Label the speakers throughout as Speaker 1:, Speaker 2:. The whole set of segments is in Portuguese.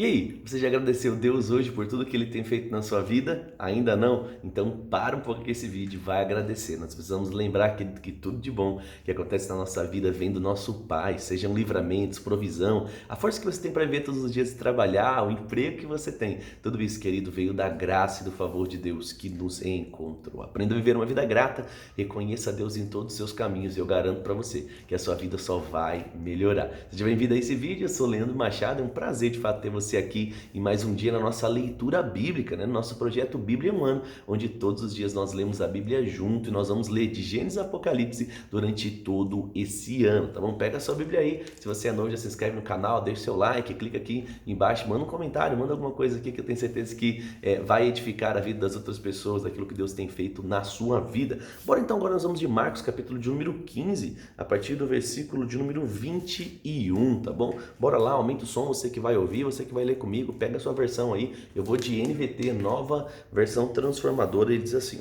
Speaker 1: E aí, você já agradeceu Deus hoje por tudo que Ele tem feito na sua vida? Ainda não? Então para um pouco com esse vídeo e vai agradecer. Nós precisamos lembrar que tudo de bom que acontece na nossa vida vem do nosso Pai, sejam livramentos, provisão, a força que você tem para viver todos os dias de trabalhar, o emprego que você tem. Tudo isso, querido, veio da graça e do favor de Deus que nos encontrou. Aprenda a viver uma vida grata, reconheça Deus em todos os seus caminhos e eu garanto para você que a sua vida só vai melhorar. Seja bem-vindo a esse vídeo, eu sou Leandro Machado, é um prazer de fato ter você aqui em mais um dia na nossa leitura bíblica, no nosso projeto Bíblia em um Ano, onde todos os dias nós lemos a Bíblia junto e nós vamos ler de Gênesis a Apocalipse durante todo esse ano, tá bom? Pega a sua Bíblia aí, se você é novo já se inscreve no canal, deixa o seu like, clica aqui embaixo, manda um comentário, manda alguma coisa aqui que eu tenho certeza que vai edificar a vida das outras pessoas, daquilo que Deus tem feito na sua vida. Bora então, agora nós vamos de Marcos, capítulo de número 15, a partir do versículo de número 21, tá bom? Bora lá, aumenta o som, você que vai ouvir, você que vai ler comigo, pega a sua versão aí, eu vou de NVT, nova versão transformadora, ele diz assim: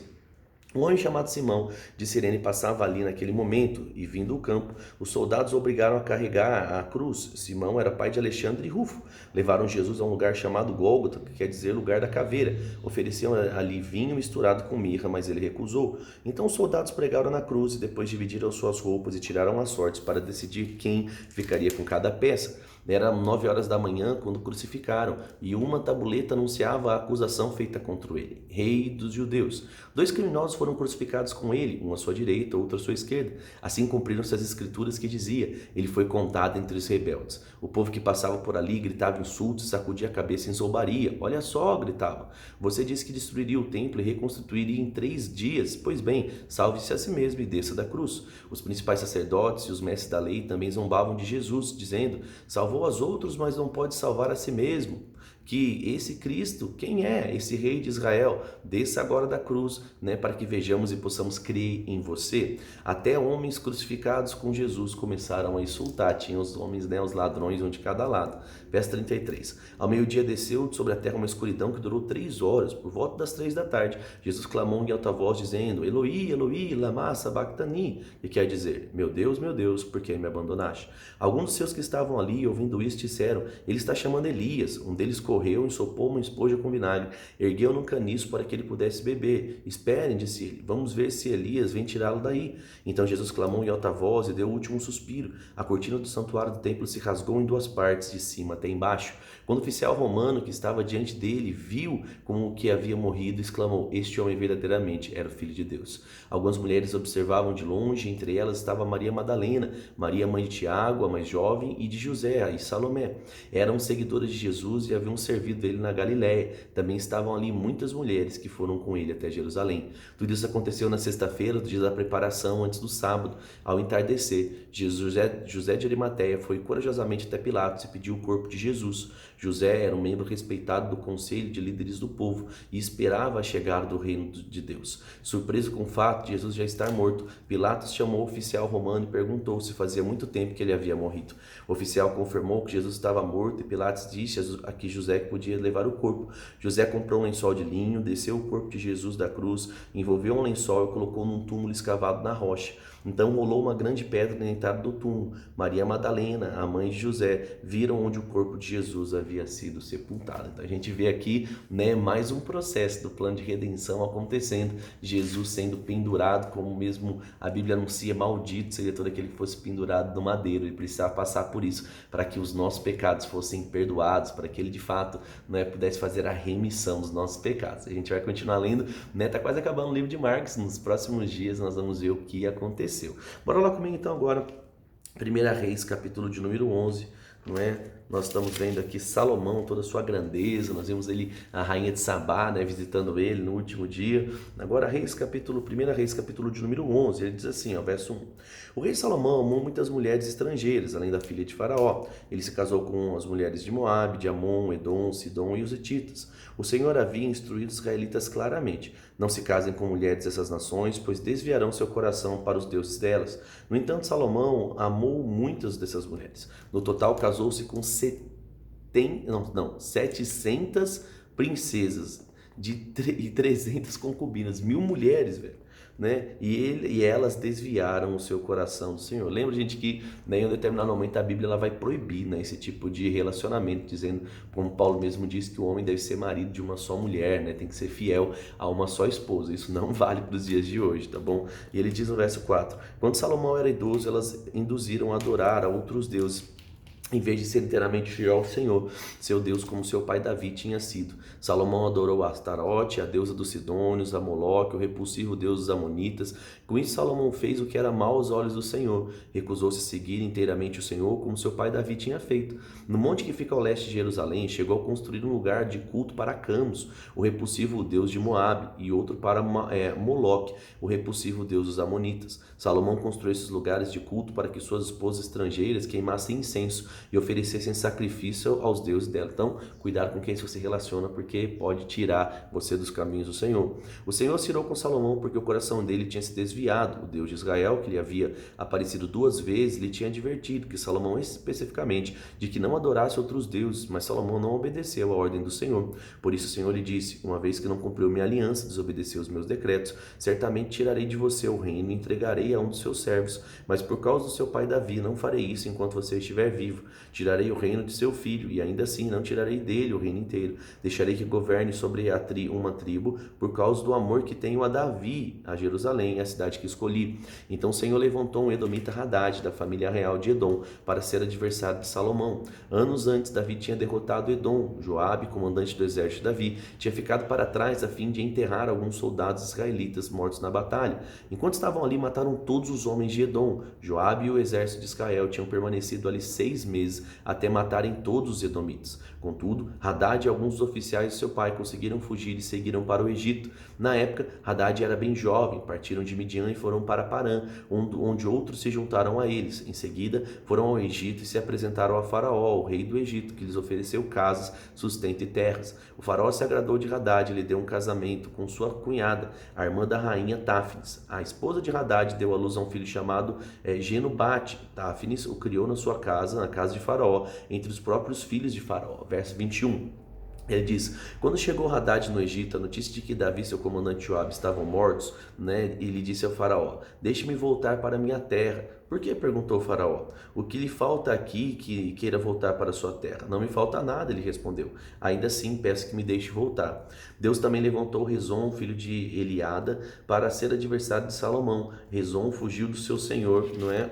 Speaker 1: um homem chamado Simão de Cirene passava ali naquele momento, e vindo do campo, os soldados o obrigaram a carregar a cruz. Simão era pai de Alexandre e Rufo. Levaram Jesus a um lugar chamado Gólgota, que quer dizer lugar da caveira. Ofereciam ali vinho misturado com mirra, mas ele recusou. Então os soldados pregaram na cruz e depois dividiram suas roupas e tiraram as sortes para decidir quem ficaria com cada peça. Era 9 horas da manhã quando crucificaram, e uma tabuleta anunciava a acusação feita contra ele: Rei dos Judeus. 2 criminosos foram crucificados com ele, um à sua direita, outro à sua esquerda. Assim cumpriram-se as escrituras que dizia: ele foi contado entre os rebeldes. O povo que passava por ali gritava insultos e sacudia a cabeça em zombaria. Olha só, gritavam, você disse que destruiria o templo e reconstituiria em 3 dias. Pois bem, salve-se a si mesmo e desça da cruz. Os principais sacerdotes e os mestres da lei também zombavam de Jesus, dizendo: salvou aos outros, mas não pode salvar a si mesmo. Que esse Cristo, quem é esse rei de Israel? Desça agora da cruz, para que vejamos e possamos crer em você. Até homens crucificados com Jesus começaram a insultar. Tinha os homens, os ladrões, um de cada lado. Verso 33. Ao meio-dia desceu sobre a terra uma escuridão que durou 3 horas. Por volta das 3 da tarde, Jesus clamou em alta voz, dizendo: Eloi, Eloi, lama sabachthani, que quer dizer: meu Deus, por que me abandonaste? Alguns dos seus que estavam ali, ouvindo isso, disseram: ele está chamando Elias. Um deles correu, ensopou uma esponja com vinagre, ergueu num caniço para que ele pudesse beber. Esperem, disse ele, vamos ver se Elias vem tirá-lo daí. Então Jesus clamou em alta voz e deu o último suspiro. A cortina do santuário do templo se rasgou em 2 partes, de cima até embaixo. Quando o oficial romano que estava diante dele viu como que havia morrido, exclamou: este homem verdadeiramente era o Filho de Deus. Algumas mulheres observavam de longe, entre elas estava Maria Madalena, Maria mãe de Tiago, a mais jovem, e de José e Salomé. Eram seguidoras de Jesus e haviam servido ele na Galiléia. Também estavam ali muitas mulheres que foram com ele até Jerusalém. Tudo isso aconteceu na sexta-feira, do dia da preparação, antes do sábado. Ao entardecer, José de Arimateia foi corajosamente até Pilatos e pediu o corpo de Jesus. José era um membro respeitado do conselho de líderes do povo e esperava a chegada do reino de Deus. Surpreso com o fato de Jesus já estar morto, Pilatos chamou o oficial romano e perguntou se fazia muito tempo que ele havia morrido. O oficial confirmou que Jesus estava morto e Pilatos disse a que José podia levar o corpo. José comprou um lençol de linho, desceu o corpo de Jesus da cruz, envolveu um lençol e colocou num túmulo escavado na rocha. Então rolou uma grande pedra na entrada do túmulo. Maria Madalena, a mãe de José, viram onde o corpo de Jesus havia sido sepultado. Então a gente vê aqui, mais um processo do plano de redenção acontecendo. Jesus sendo pendurado, como mesmo a Bíblia anuncia, maldito seria todo aquele que fosse pendurado no madeiro. Ele precisava passar por isso, para que os nossos pecados fossem perdoados, para que ele de fato pudesse fazer a remissão dos nossos pecados. A gente vai continuar lendo, tá quase acabando o livro de Marcos. Nos próximos dias nós vamos ver o que aconteceu. Bora lá comigo então agora, 1 Reis, capítulo de número 11, Nós estamos vendo aqui Salomão, toda a sua grandeza, nós vimos ali a rainha de Sabá, visitando ele no último dia. Agora, 1 Reis, capítulo de número 11, ele diz assim, verso 1. O rei Salomão amou muitas mulheres estrangeiras, além da filha de Faraó. Ele se casou com as mulheres de Moabe, de Amon, Edom, Sidom e os hetitas. O Senhor havia instruído os israelitas claramente: não se casem com mulheres dessas nações, pois desviarão seu coração para os deuses delas. No entanto, Salomão amou muitas dessas mulheres. No total, casou-se com 700 princesas e 300 concubinas, 1000 mulheres, velho. né? E elas desviaram o seu coração do Senhor. Lembra, gente, que em um determinado momento a Bíblia ela vai proibir, né, esse tipo de relacionamento, dizendo, como Paulo mesmo diz, que o homem deve ser marido de uma só mulher, né? Tem que ser fiel a uma só esposa. Isso não vale para os dias de hoje, tá bom? E ele diz no verso 4: quando Salomão era idoso, elas induziram a adorar a outros deuses, em vez de ser inteiramente fiel ao Senhor, seu Deus, como seu pai Davi tinha sido. Salomão adorou a Astarote, a deusa dos Sidônios, a Moloque, o repulsivo deus dos Amonitas. Com isso, Salomão fez o que era mau aos olhos do Senhor. Recusou-se a seguir inteiramente o Senhor, como seu pai Davi tinha feito. No monte que fica ao leste de Jerusalém, chegou a construir um lugar de culto para Camus, o repulsivo deus de Moabe, e outro para Moloque, o repulsivo deus dos Amonitas. Salomão construiu esses lugares de culto para que suas esposas estrangeiras queimassem incenso e oferecessem sacrifício aos deuses dela. Então, cuidado com quem você se relaciona, porque pode tirar você dos caminhos do Senhor. O Senhor se irou com Salomão porque o coração dele tinha se desviado. O Deus de Israel, que lhe havia aparecido 2 vezes, lhe tinha advertido que Salomão especificamente de que não adorasse outros deuses, mas Salomão não obedeceu à ordem do Senhor. Por isso o Senhor lhe disse: uma vez que não cumpriu minha aliança, desobedeceu os meus decretos, certamente tirarei de você o reino e entregarei a um dos seus servos, mas por causa do seu pai Davi não farei isso enquanto você estiver vivo. Tirarei o reino de seu filho, e ainda assim não tirarei dele o reino inteiro. Deixarei que governe sobre uma tribo, por causa do amor que tenho a Davi, a Jerusalém, a cidade que escolhi. Então o Senhor levantou um edomita Hadad, da família real de Edom, para ser adversário de Salomão. Anos antes, Davi tinha derrotado Edom. Joabe, comandante do exército de Davi, tinha ficado para trás a fim de enterrar alguns soldados israelitas mortos na batalha. Enquanto estavam ali, mataram todos os homens de Edom. Joabe e o exército de Israel tinham permanecido ali 6 meses, até matarem todos os edomitas. Contudo, Hadad e alguns dos oficiais de seu pai conseguiram fugir e seguiram para o Egito. Na época, Hadad era bem jovem, partiram de Midian e foram para Parã, onde outros se juntaram a eles. Em seguida, foram ao Egito e se apresentaram a Faraó, o rei do Egito, que lhes ofereceu casas, sustento e terras. O faraó se agradou de Hadad e lhe deu um casamento com sua cunhada, a irmã da rainha Táfnis. A esposa de Hadad deu à luz a um filho chamado Genubate. Táfnis o criou na sua casa, na casa de Faraó, entre os próprios filhos de Faraó. Verso 21. Ele diz: quando chegou Hadad no Egito, a notícia de que Davi e seu comandante Joabe estavam mortos, né, ele disse ao faraó: deixe-me voltar para minha terra. Por que? Perguntou o faraó. O que lhe falta aqui que queira voltar para sua terra? Não me falta nada, ele respondeu. Ainda assim, peço que me deixe voltar. Deus também levantou Rezon, filho de Eliada, para ser adversário de Salomão. Rezon fugiu do seu senhor, não é?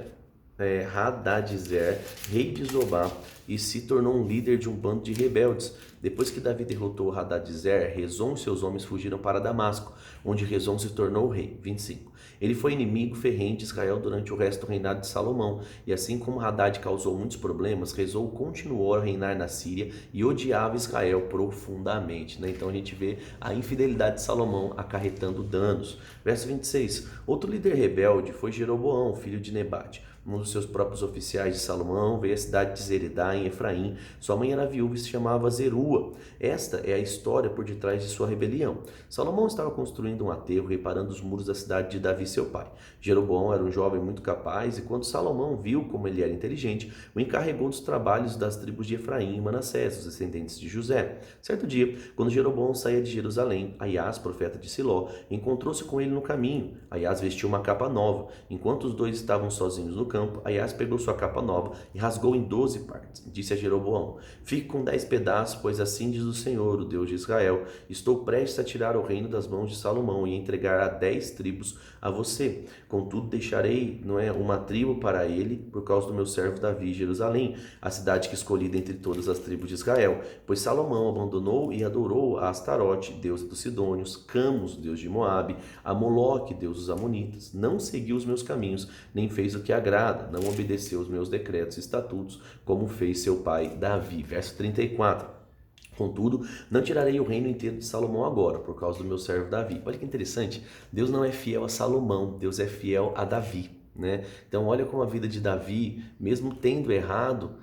Speaker 1: Hadadezer, rei de Zobá, e se tornou um líder de um bando de rebeldes. Depois que Davi derrotou Hadadezer, Rezon e seus homens fugiram para Damasco, onde Rezon se tornou rei. 25. Ele foi inimigo ferrenho de Israel durante o resto do reinado de Salomão, e assim como Hadad causou muitos problemas, Rezon continuou a reinar na Síria e odiava Israel profundamente, né? Então a gente vê a infidelidade de Salomão acarretando danos. Verso 26. Outro líder rebelde foi Jeroboão, filho de Nebate. Um dos seus próprios oficiais de Salomão veio à cidade de Zeredá, em Efraim. Sua mãe era viúva e se chamava Zerua. Esta é a história por detrás de sua rebelião. Salomão estava construindo um aterro, reparando os muros da cidade de Davi, seu pai. Jeroboão era um jovem muito capaz, e quando Salomão viu como ele era inteligente, o encarregou dos trabalhos das tribos de Efraim e Manassés, os descendentes de José. Certo dia, quando Jeroboão saía de Jerusalém, Aias, profeta de Siló, encontrou-se com ele no caminho. Aias vestiu uma capa nova. Enquanto os dois estavam sozinhos no campo, Aias pegou sua capa nova e rasgou em 12 partes. Disse a Jeroboão: fique com 10 pedaços, pois assim diz o Senhor, o Deus de Israel: estou prestes a tirar o reino das mãos de Salomão e entregar a 10 tribos a você. Contudo, deixarei, uma tribo para ele, por causa do meu servo Davi, Jerusalém, a cidade que escolhi dentre todas as tribos de Israel. Pois Salomão abandonou e adorou a Astarote, deusa dos Sidônios, Camus, deus de Moabe, a Moloque, deus dos Amonitas. Não seguiu os meus caminhos, nem fez o que agrada, não obedeceu os meus decretos e estatutos, como fez seu pai Davi. Verso 34. Contudo, não tirarei o reino inteiro de Salomão agora, por causa do meu servo Davi. Olha que interessante, Deus não é fiel a Salomão, Deus é fiel a Davi, né? Então olha como a vida de Davi, mesmo tendo errado,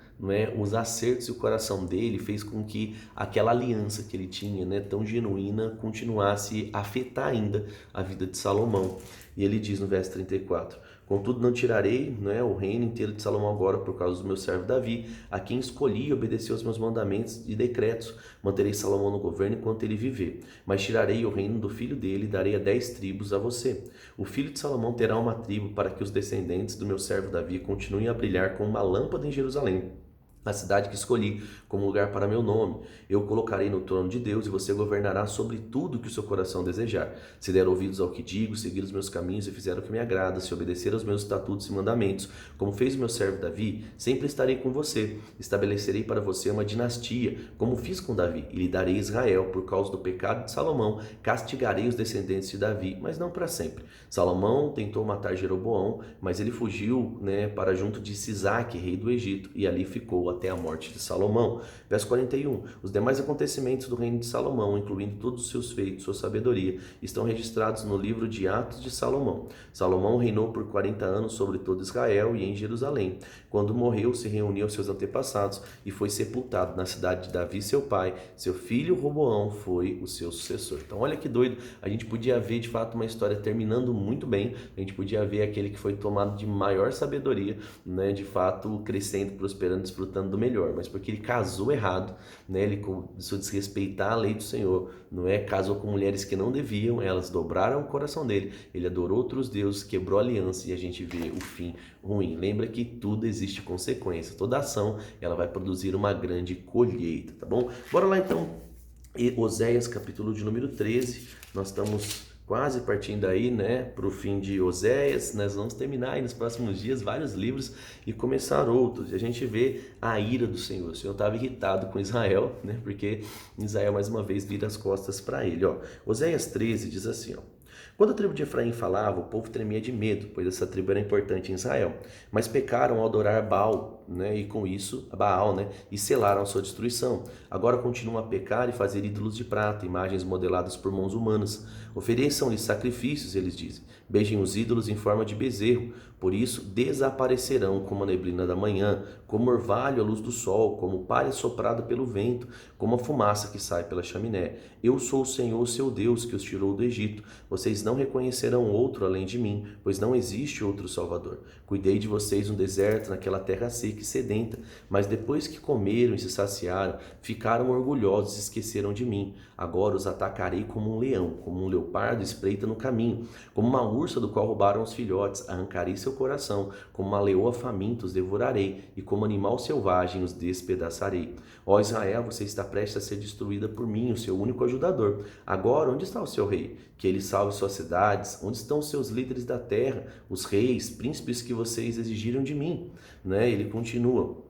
Speaker 1: os acertos e o coração dele fez com que aquela aliança que ele tinha, tão genuína, continuasse a afetar ainda a vida de Salomão. E ele diz no verso 34: Contudo, não tirarei, né, o reino inteiro de Salomão agora por causa do meu servo Davi, a quem escolhi e obedeceu aos meus mandamentos e decretos. Manterei Salomão no governo enquanto ele viver. Mas tirarei o reino do filho dele e darei a 10 tribos a você. O filho de Salomão terá uma tribo para que os descendentes do meu servo Davi continuem a brilhar como uma lâmpada em Jerusalém, a cidade que escolhi como lugar para meu nome. Eu o colocarei no trono de Deus e você governará sobre tudo que o seu coração desejar. Se der ouvidos ao que digo, seguir os meus caminhos e fizer o que me agrada, se obedecer aos meus estatutos e mandamentos, como fez o meu servo Davi, sempre estarei com você. Estabelecerei para você uma dinastia, como fiz com Davi, e lhe darei Israel. Por causa do pecado de Salomão, castigarei os descendentes de Davi, mas não para sempre. Salomão tentou matar Jeroboão, mas ele fugiu, para junto de Sisaque, rei do Egito, e ali ficou até a morte de Salomão. Verso 41. Os demais acontecimentos do reino de Salomão, incluindo todos os seus feitos, sua sabedoria, estão registrados no livro de Atos de Salomão. Salomão reinou por 40 anos sobre todo Israel e em Jerusalém. Quando morreu, se reuniu aos seus antepassados e foi sepultado na cidade de Davi, seu pai. Seu filho Roboão foi o seu sucessor. Então olha que doido, a gente podia ver de fato uma história terminando muito bem, a gente podia ver aquele que foi tomado de maior sabedoria, de fato crescendo, prosperando, desfrutando do melhor, mas porque ele casou errado, ele começou a desrespeitar a lei do Senhor, casou com mulheres que não deviam, elas dobraram o coração dele, ele adorou outros deuses, quebrou a aliança e a gente vê o fim ruim. Lembra que tudo existe consequência, toda ação ela vai produzir uma grande colheita, tá bom? Bora lá então, Oséias capítulo de número 13, nós estamos quase partindo aí, para o fim de Oséias. Nós vamos terminar aí nos próximos dias vários livros e começar outros. E a gente vê a ira do Senhor. O Senhor estava irritado com Israel, porque Israel mais uma vez vira as costas para ele. Oséias 13 diz assim, quando a tribo de Efraim falava, o povo tremia de medo, pois essa tribo era importante em Israel. Mas pecaram ao adorar Baal, e com isso, Baal, e selaram a sua destruição. Agora continuam a pecar e fazer ídolos de prata, imagens modeladas por mãos humanas. Ofereçam-lhes sacrifícios, eles dizem. Beijem os ídolos em forma de bezerro. Por isso, desaparecerão como a neblina da manhã, como orvalho à luz do sol, como palha soprada pelo vento, como a fumaça que sai pela chaminé. Eu sou o Senhor, seu Deus, que os tirou do Egito. Vocês não reconhecerão outro além de mim, pois não existe outro Salvador. Cuidei de vocês no deserto, naquela terra seca e sedenta, mas depois que comeram e se saciaram, ficaram orgulhosos e esqueceram de mim. Agora os atacarei como um leão, como um leopardo espreita no caminho, como uma ursa do qual roubaram os filhotes, arrancarei seu coração, como uma leoa faminta os devorarei, e como animal selvagem os despedaçarei. Ó Israel, você está prestes a ser destruída por mim, o seu único ajudador. Agora, onde está o seu rei? Que ele salve suas cidades. Onde estão os seus líderes da terra, os reis, príncipes que vocês exigiram de mim? Ele continua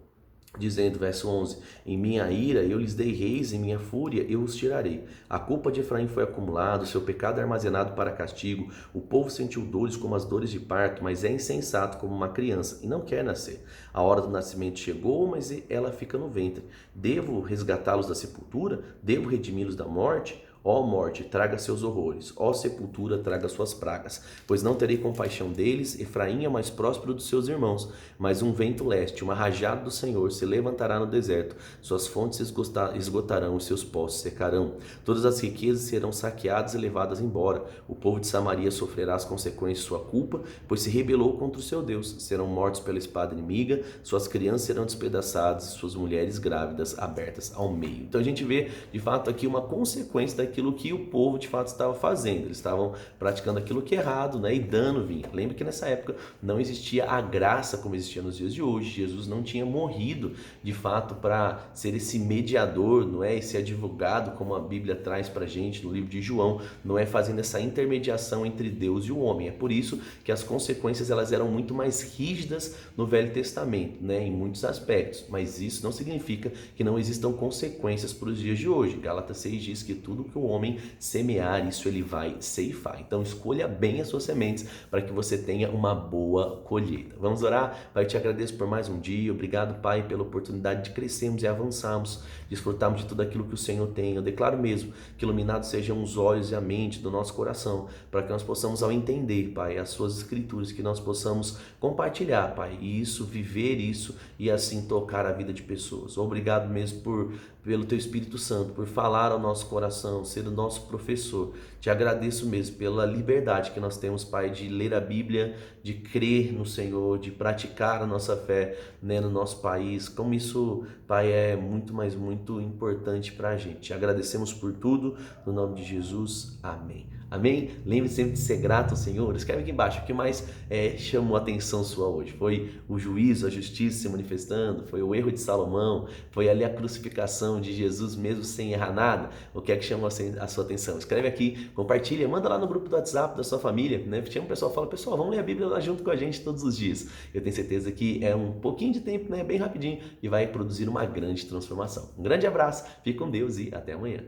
Speaker 1: dizendo, verso 11, em minha ira eu lhes dei reis, em minha fúria eu os tirarei. A culpa de Efraim foi acumulada, o seu pecado é armazenado para castigo. O povo sentiu dores como as dores de parto, mas é insensato como uma criança e não quer nascer. A hora do nascimento chegou, mas ela fica no ventre. Devo resgatá-los da sepultura? Devo redimi-los da morte? Ó morte, traga seus horrores, ó sepultura, traga suas pragas, pois não terei compaixão deles. Efraim é mais próspero dos seus irmãos, mas um vento leste, uma rajada do Senhor se levantará no deserto, suas fontes esgotarão, os seus poços secarão. Todas as riquezas serão saqueadas e levadas embora. O povo de Samaria sofrerá as consequências de sua culpa, pois se rebelou contra o seu Deus. Serão mortos pela espada inimiga, suas crianças serão despedaçadas, suas mulheres grávidas abertas ao meio. Então a gente vê, de fato, aqui uma consequência daquilo que o povo de fato estava fazendo. Eles estavam praticando aquilo que é errado, e dano vinha. Lembra que nessa época não existia a graça como existia nos dias de hoje. Jesus não tinha morrido de fato para ser esse mediador, esse advogado, como a Bíblia traz para a gente no livro de João, fazendo essa intermediação entre Deus e o homem. É por isso que as consequências elas eram muito mais rígidas no Velho Testamento, em muitos aspectos, mas isso não significa que não existam consequências para os dias de hoje. Gálatas 6 diz que tudo que o homem semear, isso ele vai ceifar. Então escolha bem as suas sementes para que você tenha uma boa colheita. Vamos orar? Pai, eu te agradeço por mais um dia. Obrigado, Pai, pela oportunidade de crescermos e avançarmos, desfrutarmos de tudo aquilo que o Senhor tem. Eu declaro mesmo que iluminados sejam os olhos e a mente do nosso coração, para que nós possamos, ao entender, Pai, as suas escrituras, que nós possamos compartilhar, Pai, e isso, viver isso e assim tocar a vida de pessoas. Obrigado mesmo por pelo Teu Espírito Santo, por falar ao nosso coração, ser o nosso professor. Te agradeço mesmo pela liberdade que nós temos, Pai, de ler a Bíblia, de crer no Senhor, de praticar a nossa fé, né, no nosso país. Como isso, Pai, é muito, mas muito importante para a gente. Te agradecemos por tudo, no nome de Jesus. Amém. Amém? Lembre sempre de ser grato ao Senhor. Escreve aqui embaixo o que mais chamou a atenção sua hoje. Foi o juízo, a justiça se manifestando? Foi o erro de Salomão? Foi ali a crucificação de Jesus mesmo sem errar nada? O que é que chamou a sua atenção? Escreve aqui, compartilha, manda lá no grupo do WhatsApp da sua família, né? Chama o pessoal, fala, pessoal, vamos ler a Bíblia lá junto com a gente todos os dias. Eu tenho certeza que é um pouquinho de tempo, né? Bem rapidinho, e vai produzir uma grande transformação. Um grande abraço, fique com Deus e até amanhã.